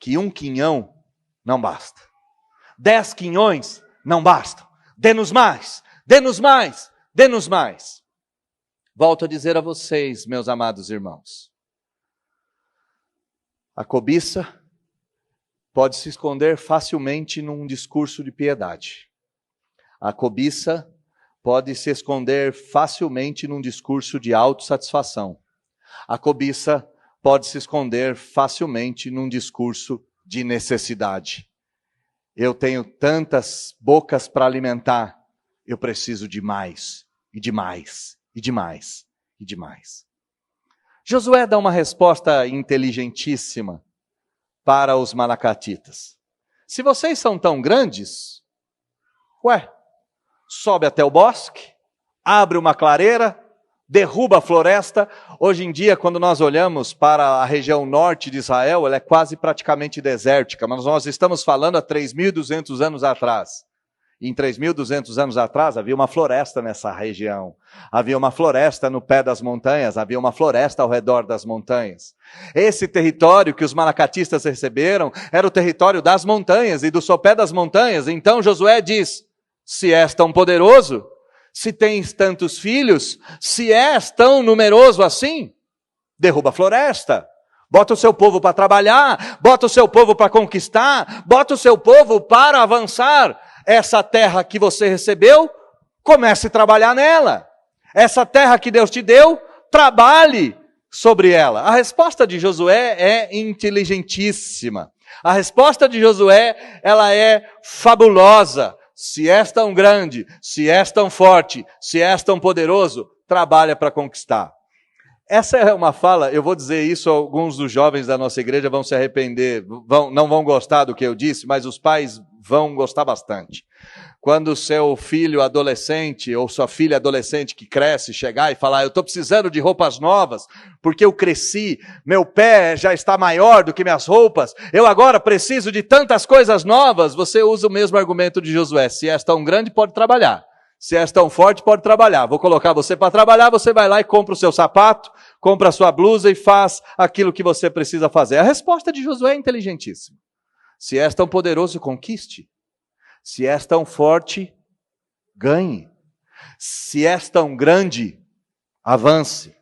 que um quinhão não basta. 10 quinhões não bastam. Dê-nos mais, dê-nos mais, dê-nos mais. Volto a dizer a vocês, meus amados irmãos, a cobiça pode se esconder facilmente num discurso de piedade. A cobiça pode se esconder facilmente num discurso de autossatisfação. A cobiça pode se esconder facilmente num discurso de necessidade. Eu tenho tantas bocas para alimentar, eu preciso de mais, e de mais, e de mais, e de mais. Josué dá uma resposta inteligentíssima para os manacatitas. Se vocês são tão grandes, sobe até o bosque, abre uma clareira, derruba a floresta. Hoje em dia, quando nós olhamos para a região norte de Israel, ela é quase praticamente desértica, mas nós estamos falando há 3.200 anos atrás. Em 3.200 anos atrás, havia uma floresta nessa região. Havia uma floresta no pé das montanhas, havia uma floresta ao redor das montanhas. Esse território que os manacatistas receberam era o território das montanhas e do sopé das montanhas. Então Josué diz: se és tão poderoso, se tens tantos filhos, se és tão numeroso assim, derruba a floresta. Bota o seu povo para trabalhar, bota o seu povo para conquistar, bota o seu povo para avançar. Essa terra que você recebeu, comece a trabalhar nela. Essa terra que Deus te deu, trabalhe sobre ela. A resposta de Josué é inteligentíssima. A resposta de Josué, ela é fabulosa. Se és tão grande, se és tão forte, se és tão poderoso, trabalha para conquistar. Essa é uma fala, eu vou dizer isso, alguns dos jovens da nossa igreja vão se arrepender, não vão gostar do que eu disse, mas os pais vão gostar bastante. Quando o seu filho adolescente ou sua filha adolescente que cresce, chegar e falar, eu estou precisando de roupas novas, porque eu cresci, meu pé já está maior do que minhas roupas, eu agora preciso de tantas coisas novas, você usa o mesmo argumento de Josué, se és tão grande pode trabalhar, se és tão forte pode trabalhar, vou colocar você para trabalhar, você vai lá e compra o seu sapato, compra a sua blusa e faz aquilo que você precisa fazer. A resposta de Josué é inteligentíssima. Se és tão poderoso, conquiste. Se és tão forte, ganhe. Se és tão grande, avance.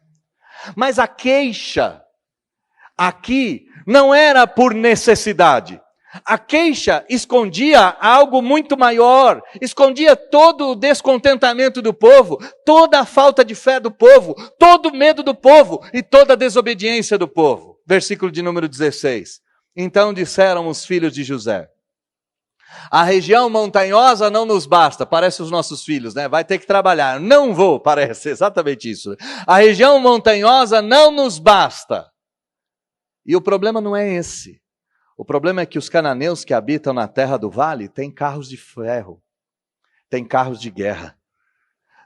Mas a queixa aqui não era por necessidade. A queixa escondia algo muito maior, escondia todo o descontentamento do povo, toda a falta de fé do povo, todo o medo do povo e toda a desobediência do povo. Versículo de número 16. Então disseram os filhos de José, a região montanhosa não nos basta, parece os nossos filhos, né? Vai ter que trabalhar. Não vou, parece exatamente isso. A região montanhosa não nos basta. E o problema não é esse. O problema é que os cananeus que habitam na terra do vale têm carros de ferro, têm carros de guerra.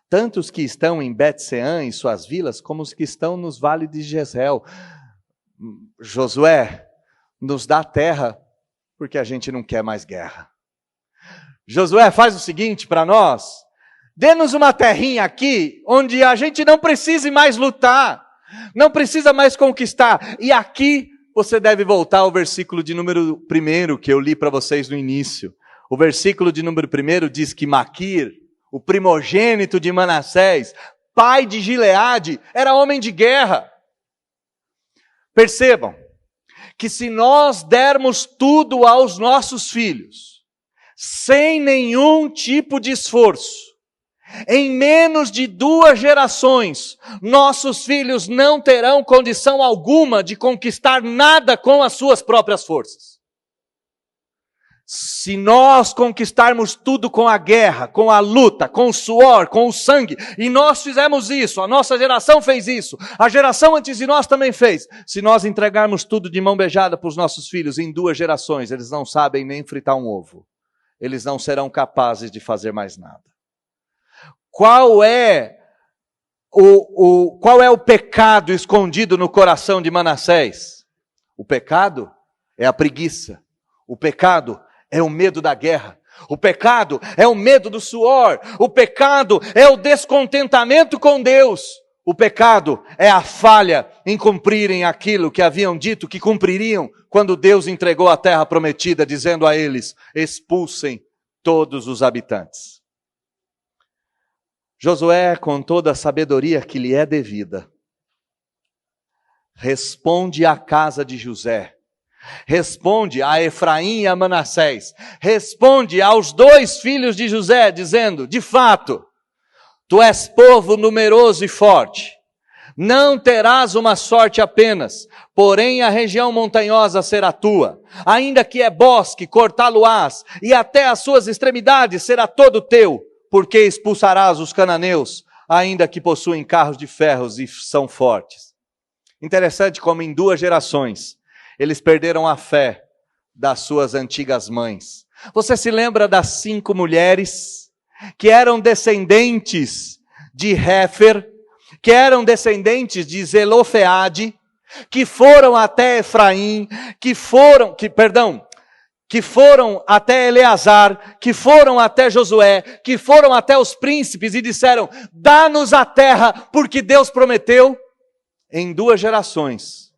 Tanto os que estão em Bet-Seã e suas vilas, como os que estão nos vales de Jezreel. Josué, nos dá terra porque a gente não quer mais guerra. Josué, faz o seguinte para nós, dê-nos uma terrinha aqui, onde a gente não precise mais lutar, não precisa mais conquistar, e aqui você deve voltar ao versículo de número 1 que eu li para vocês no início. O versículo de número 1 diz que Maquir, o primogênito de Manassés, pai de Gileade, era homem de guerra. Percebam que se nós dermos tudo aos nossos filhos, sem nenhum tipo de esforço, em menos de 2 gerações, nossos filhos não terão condição alguma de conquistar nada com as suas próprias forças. Se nós conquistarmos tudo com a guerra, com a luta, com o suor, com o sangue, e nós fizemos isso, a nossa geração fez isso, a geração antes de nós também fez. Se nós entregarmos tudo de mão beijada para os nossos filhos em 2 gerações, eles não sabem nem fritar um ovo. Eles não serão capazes de fazer mais nada. Qual é o pecado escondido no coração de Manassés? O pecado é a preguiça. O pecado é o medo da guerra. O pecado é o medo do suor. O pecado é o descontentamento com Deus. O pecado é a falha em cumprirem aquilo que haviam dito que cumpririam quando Deus entregou a terra prometida, dizendo a eles, expulsem todos os habitantes. Josué, com toda a sabedoria que lhe é devida, responde à casa de José, responde a Efraim e a Manassés, responde aos 2 filhos de José, dizendo, de fato, tu és povo numeroso e forte, não terás uma sorte apenas, porém a região montanhosa será tua, ainda que é bosque, cortá-lo-ás, e até as suas extremidades será todo teu, porque expulsarás os cananeus, ainda que possuem carros de ferros e são fortes. Interessante como em 2 gerações, eles perderam a fé das suas antigas mães. Você se lembra das 5 mulheres que eram descendentes de Hefer, que eram descendentes de Zelofeade, que foram até Efraim, que foram até Eleazar, que foram até Josué, que foram até os príncipes e disseram, dá-nos a terra, porque Deus prometeu. Em 2 gerações,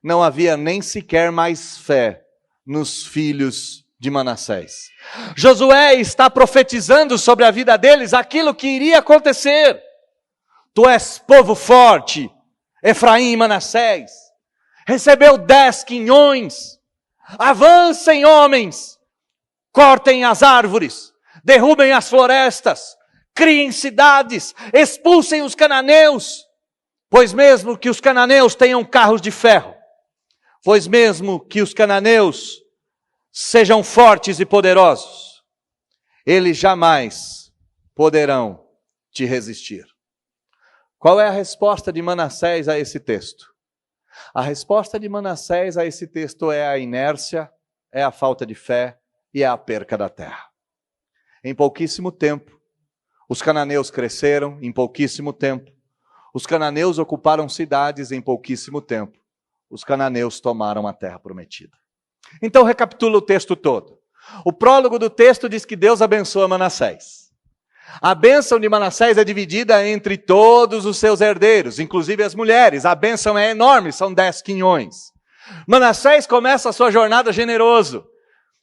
não havia nem sequer mais fé nos filhos de Manassés. Josué está profetizando sobre a vida deles aquilo que iria acontecer. Tu és povo forte, Efraim e Manassés. Recebeu 10 quinhões. Avancem, homens. Cortem as árvores. Derrubem as florestas. Criem cidades. Expulsem os cananeus. Pois mesmo que os cananeus tenham carros de ferro, pois mesmo que os cananeus sejam fortes e poderosos, eles jamais poderão te resistir. Qual é a resposta de Manassés a esse texto? A resposta de Manassés a esse texto é a inércia, é a falta de fé e é a perca da terra. Em pouquíssimo tempo, os cananeus cresceram, em pouquíssimo tempo. Os cananeus ocuparam cidades em pouquíssimo tempo. Os cananeus tomaram a terra prometida. Então recapitula o texto todo. O prólogo do texto diz que Deus abençoa Manassés. A bênção de Manassés é dividida entre todos os seus herdeiros, inclusive as mulheres. A bênção é enorme, são 10 quinhões. Manassés começa a sua jornada generoso.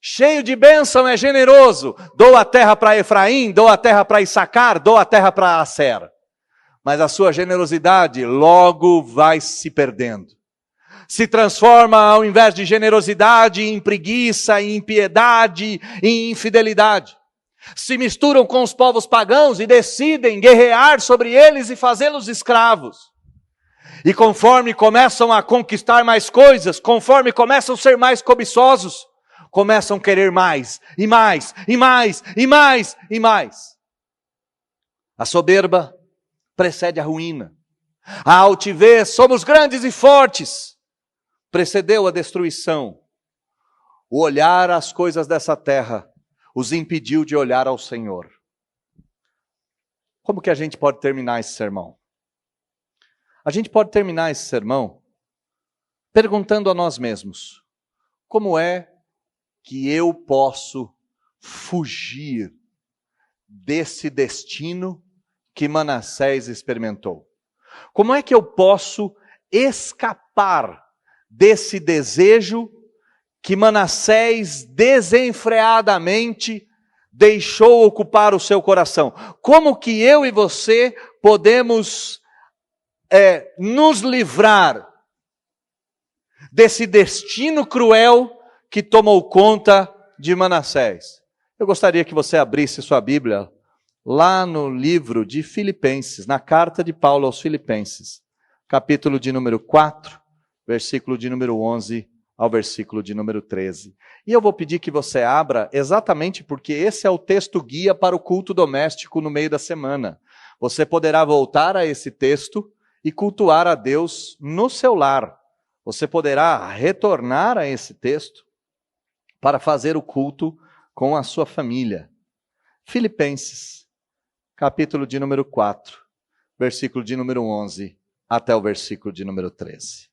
Cheio de bênção, é generoso. Dou a terra para Efraim, dou a terra para Issacar, dou a terra para Aser. Mas a sua generosidade logo vai se perdendo. Se transforma, ao invés de generosidade, em preguiça, em impiedade, em infidelidade. Se misturam com os povos pagãos e decidem guerrear sobre eles e fazê-los escravos. E conforme começam a conquistar mais coisas, conforme começam a ser mais cobiçosos, começam a querer mais, e mais, e mais, e mais, e mais. A soberba precede a ruína. A altivez, somos grandes e fortes, precedeu a destruição. O olhar às coisas dessa terra os impediu de olhar ao Senhor. Como que a gente pode terminar esse sermão? A gente pode terminar esse sermão perguntando a nós mesmos: como é que eu posso fugir desse destino que Manassés experimentou? Como é que eu posso escapar desse desejo que Manassés desenfreadamente deixou ocupar o seu coração? Como que eu e você podemos nos livrar desse destino cruel que tomou conta de Manassés? Eu gostaria que você abrisse sua Bíblia lá no livro de Filipenses, na carta de Paulo aos Filipenses, capítulo de número 4, versículo de número 11 ao versículo de número 13. E eu vou pedir que você abra exatamente porque esse é o texto guia para o culto doméstico no meio da semana. Você poderá voltar a esse texto e cultuar a Deus no seu lar. Você poderá retornar a esse texto para fazer o culto com a sua família. Filipenses, capítulo de número 4, versículo de número 11 até o versículo de número 13.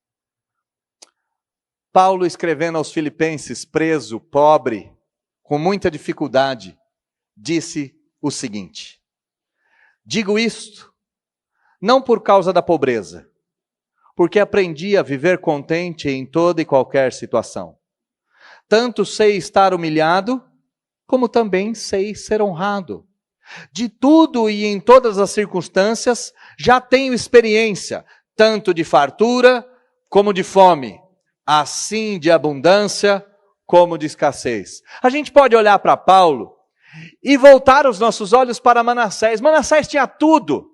Paulo, escrevendo aos Filipenses, preso, pobre, com muita dificuldade, disse o seguinte: digo isto, não por causa da pobreza, porque aprendi a viver contente em toda e qualquer situação. Tanto sei estar humilhado, como também sei ser honrado. De tudo e em todas as circunstâncias, já tenho experiência, tanto de fartura como de fome, assim de abundância como de escassez. A gente pode olhar para Paulo e voltar os nossos olhos para Manassés. Manassés tinha tudo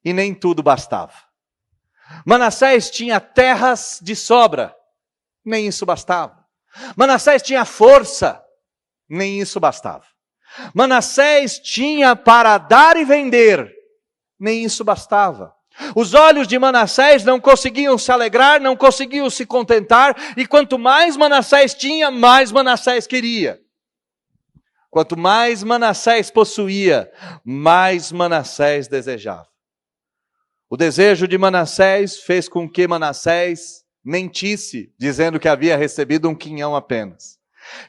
e nem tudo bastava. Manassés tinha terras de sobra, nem isso bastava. Manassés tinha força, nem isso bastava. Manassés tinha para dar e vender, nem isso bastava. Os olhos de Manassés não conseguiam se alegrar, não conseguiam se contentar, e quanto mais Manassés tinha, mais Manassés queria. Quanto mais Manassés possuía, mais Manassés desejava. O desejo de Manassés fez com que Manassés mentisse, dizendo que havia recebido um quinhão apenas.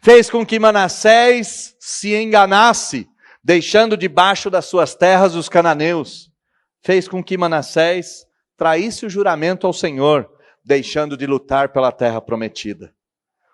Fez com que Manassés se enganasse, deixando debaixo das suas terras os cananeus. Fez com que Manassés traísse o juramento ao Senhor, deixando de lutar pela terra prometida.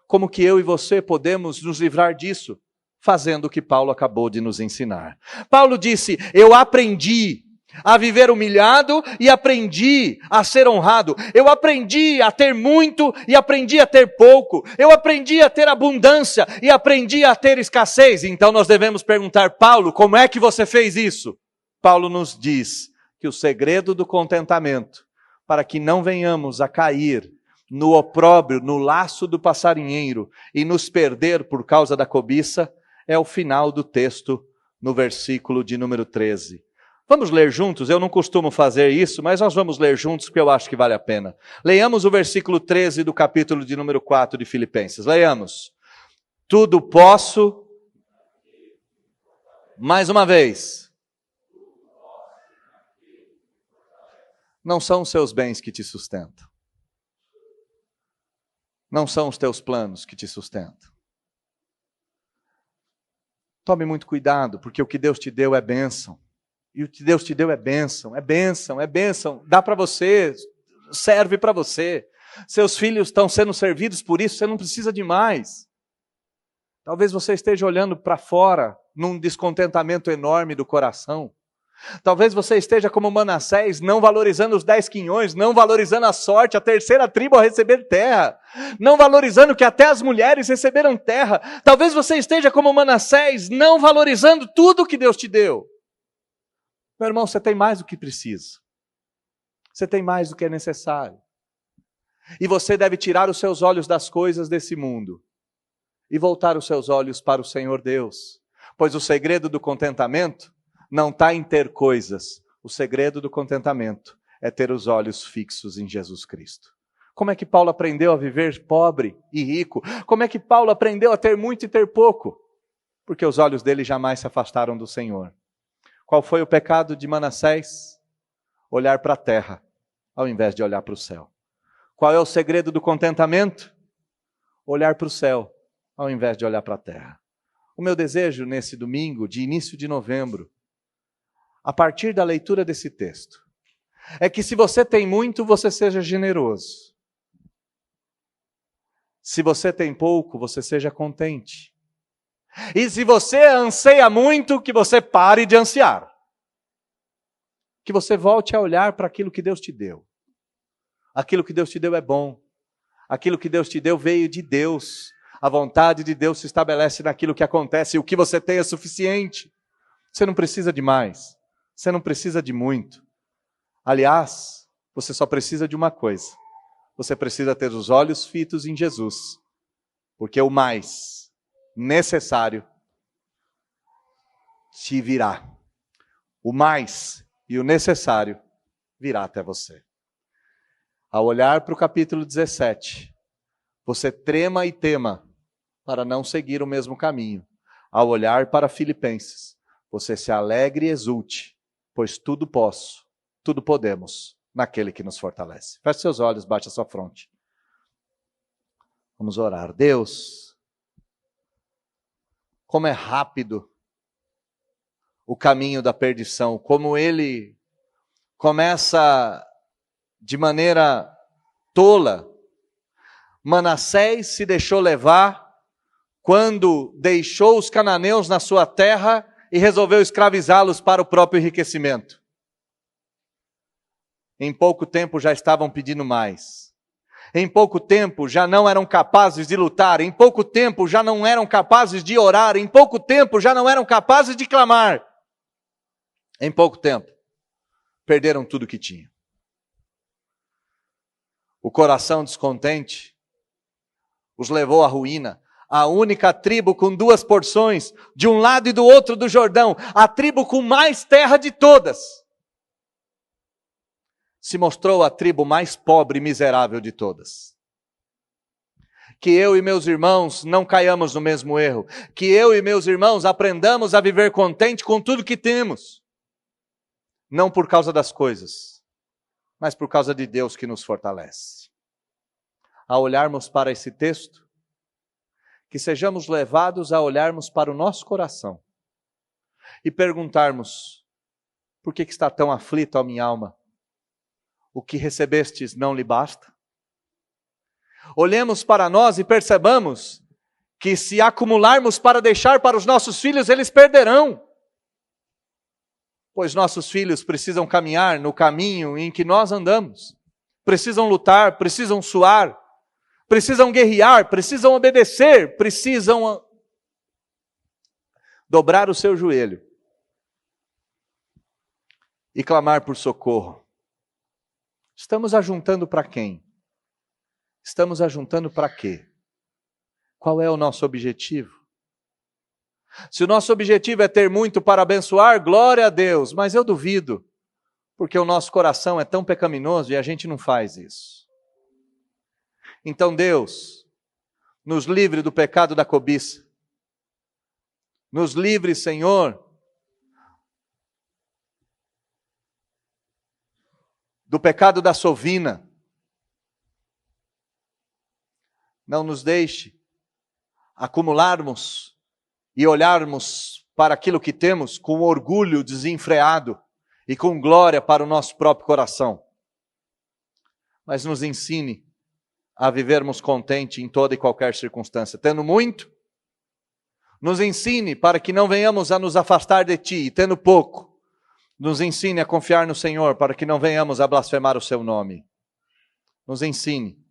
Como que eu e você podemos nos livrar disso? Fazendo o que Paulo acabou de nos ensinar. Paulo disse: eu aprendi a viver humilhado e aprendi a ser honrado. Eu aprendi a ter muito e aprendi a ter pouco. Eu aprendi a ter abundância e aprendi a ter escassez. Então nós devemos perguntar: Paulo, como é que você fez isso? Paulo nos diz que o segredo do contentamento, para que não venhamos a cair no opróbrio, no laço do passarinheiro e nos perder por causa da cobiça, é o final do texto no versículo de número 13. Vamos ler juntos? Eu não costumo fazer isso, mas nós vamos ler juntos porque eu acho que vale a pena. Leiamos o versículo 13 do capítulo de número 4 de Filipenses. Leiamos. Tudo posso. Mais uma vez. Não são os seus bens que te sustentam. Não são os teus planos que te sustentam. Tome muito cuidado, porque o que Deus te deu é bênção. E o que Deus te deu é bênção, é bênção, é bênção. Dá para você, serve para você. Seus filhos estão sendo servidos por isso, você não precisa de mais. Talvez você esteja olhando para fora, num descontentamento enorme do coração. Talvez você esteja como Manassés, não valorizando os 10 quinhões, não valorizando a sorte, a terceira tribo a receber terra, não valorizando que até as mulheres receberam terra. Talvez você esteja como Manassés, não valorizando tudo que Deus te deu. Meu irmão, você tem mais do que precisa. Você tem mais do que é necessário. E você deve tirar os seus olhos das coisas desse mundo e voltar os seus olhos para o Senhor Deus. Pois o segredo do contentamento não está em ter coisas. O segredo do contentamento é ter os olhos fixos em Jesus Cristo. Como é que Paulo aprendeu a viver pobre e rico? Como é que Paulo aprendeu a ter muito e ter pouco? Porque os olhos dele jamais se afastaram do Senhor. Qual foi o pecado de Manassés? Olhar para a terra, ao invés de olhar para o céu. Qual é o segredo do contentamento? Olhar para o céu, ao invés de olhar para a terra. O meu desejo nesse domingo, de início de novembro, a partir da leitura desse texto, é que se você tem muito, você seja generoso. Se você tem pouco, você seja contente. E se você anseia muito, que você pare de ansiar. Que você volte a olhar para aquilo que Deus te deu. Aquilo que Deus te deu é bom. Aquilo que Deus te deu veio de Deus. A vontade de Deus se estabelece naquilo que acontece. E o que você tem é suficiente. Você não precisa de mais. Você não precisa de muito. Aliás, você só precisa de uma coisa. Você precisa ter os olhos fitos em Jesus. Porque o mais necessário te virá. O mais e o necessário virá até você. Ao olhar para o capítulo 17, você trema e tema para não seguir o mesmo caminho. Ao olhar para Filipenses, você se alegre e exulte, pois tudo posso, tudo podemos, naquele que nos fortalece. Feche seus olhos, bate a sua fronte. Vamos orar. Deus, como é rápido o caminho da perdição, como ele começa de maneira tola. Manassés se deixou levar quando deixou os cananeus na sua terra e resolveu escravizá-los para o próprio enriquecimento. Em pouco tempo já estavam pedindo mais. Em pouco tempo já não eram capazes de lutar. Em pouco tempo já não eram capazes de orar. Em pouco tempo já não eram capazes de clamar. Em pouco tempo perderam tudo que tinham. O coração descontente os levou à ruína. A única tribo com 2 porções, de um lado e do outro do Jordão, a tribo com mais terra de todas, se mostrou a tribo mais pobre e miserável de todas. Que eu e meus irmãos não caiamos no mesmo erro. Que eu e meus irmãos aprendamos a viver contente com tudo que temos. Não por causa das coisas, mas por causa de Deus que nos fortalece. Ao olharmos para esse texto, que sejamos levados a olharmos para o nosso coração e perguntarmos: por que está tão aflito a minha alma? O que recebestes não lhe basta? Olhemos para nós e percebamos que se acumularmos para deixar para os nossos filhos, eles perderão. Pois nossos filhos precisam caminhar no caminho em que nós andamos. Precisam lutar, precisam suar, precisam guerrear, precisam obedecer, precisam dobrar o seu joelho e clamar por socorro. Estamos ajuntando para quem? Estamos ajuntando para quê? Qual é o nosso objetivo? Se o nosso objetivo é ter muito para abençoar, glória a Deus, mas eu duvido, porque o nosso coração é tão pecaminoso e a gente não faz isso. Então Deus, nos livre do pecado da cobiça. Nos livre, Senhor, do pecado da sovina. Não nos deixe acumularmos e olharmos para aquilo que temos com orgulho desenfreado e com glória para o nosso próprio coração. Mas nos ensine a vivermos contente em toda e qualquer circunstância. Tendo muito, nos ensine para que não venhamos a nos afastar de Ti, e tendo pouco, nos ensine a confiar no Senhor, para que não venhamos a blasfemar o Seu nome. Nos ensine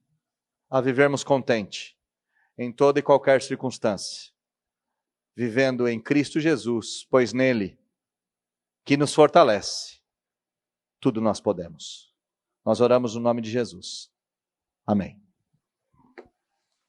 a vivermos contente em toda e qualquer circunstância, vivendo em Cristo Jesus, pois nele, que nos fortalece, tudo nós podemos. Nós oramos no nome de Jesus. Amém.